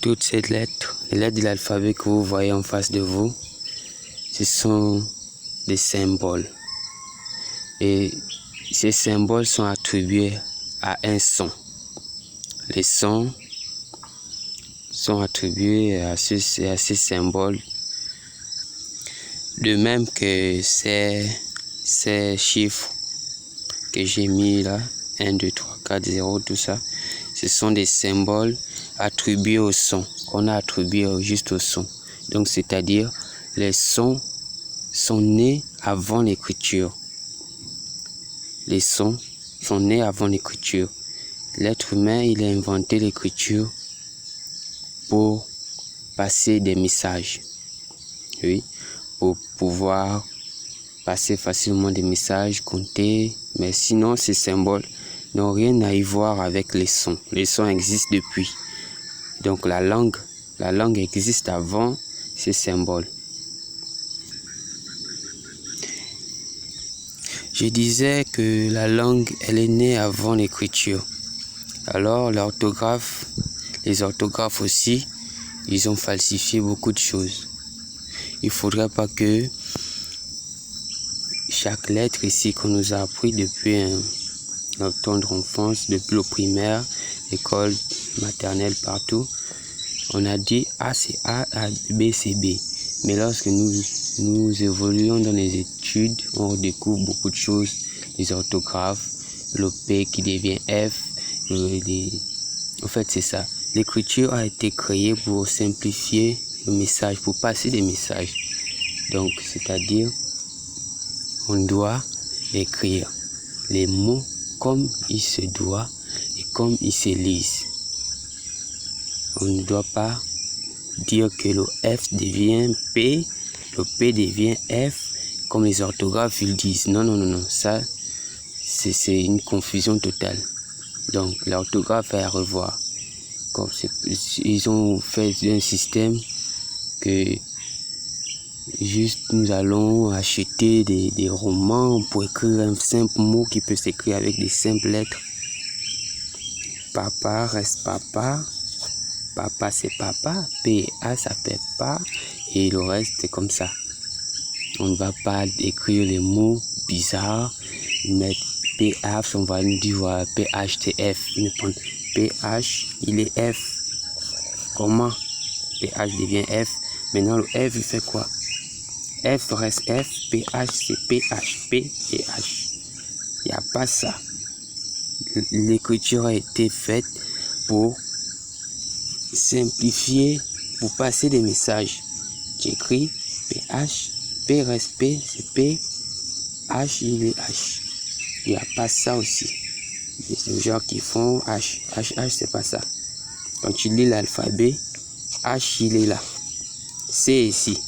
Toutes ces lettres, les lettres de l'alphabet que vous voyez en face de vous, ce sont des symboles. Et ces symboles sont attribués à un son. Les sons sont attribués à ces symboles. De même que ces chiffres que j'ai mis là, 1, 2, 3, 4, 0, tout ça, ce sont des symboles attribués au son, qu'on a attribués juste au son. Donc, c'est-à-dire, les sons sont nés avant l'écriture. Les sons sont nés avant l'écriture. L'être humain, il a inventé l'écriture pour passer des messages. Oui, pour pouvoir passer facilement des messages, compter. Mais sinon, ces symboles n'ont rien à y voir avec les sons. Les sons existent depuis. Donc la langue existe avant ces symboles. Je disais que la langue, elle est née avant l'écriture. Alors l'orthographe, les orthographes aussi, ils ont falsifié beaucoup de choses. Il ne faudrait pas que chaque lettre ici qu'on nous a appris depuis notre tendre enfance, depuis le primaire, l'école maternelle, partout, on a dit A c'est A, B c'est B. Mais lorsque nous évoluons dans les études, on découvre beaucoup de choses, les orthographes, le P qui devient F. En fait, c'est ça. L'écriture a été créée pour simplifier le message, pour passer des messages. Donc, c'est-à-dire, on doit écrire les mots comme il se doit et comme ils se lisent. On ne doit pas dire que le F devient P, le P devient F, comme les orthographes ils disent. Non, non, non, non. Ça, c'est une confusion totale. Donc, l'orthographe est à revoir. Comme ils ont fait un système que juste nous allons acheter des romans pour écrire un simple mot qui peut s'écrire avec des simples lettres. Papa reste papa. Papa c'est papa, P-A ça fait pas, et le reste c'est comme ça. On ne va pas écrire les mots bizarres, mettre P-H, on va nous dire P-H-T-F, P-H il est F. Comment P-H devient F? Maintenant le F il fait quoi? F reste F, P-H c'est P-H, P-H. Il n'y a pas ça. L'écriture a été faite pour simplifier, pour passer des messages. Tu écris PH, P reste P, c'est P, H il est H. Il n'y a pas ça aussi. Il y a des gens qui font H, c'est pas ça. Quand tu lis l'alphabet, H il est là. C ici.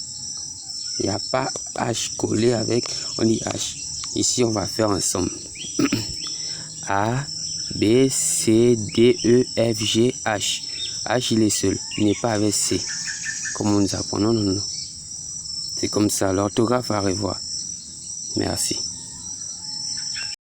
Il n'y a pas H collé avec, on dit H. Ici on va faire ensemble. A, B, C, D, E, F, G, H. H il est seul, il n'est pas avec C. Comme on nous apprend, non, non, non. C'est comme ça, l'orthographe à revoir. Merci.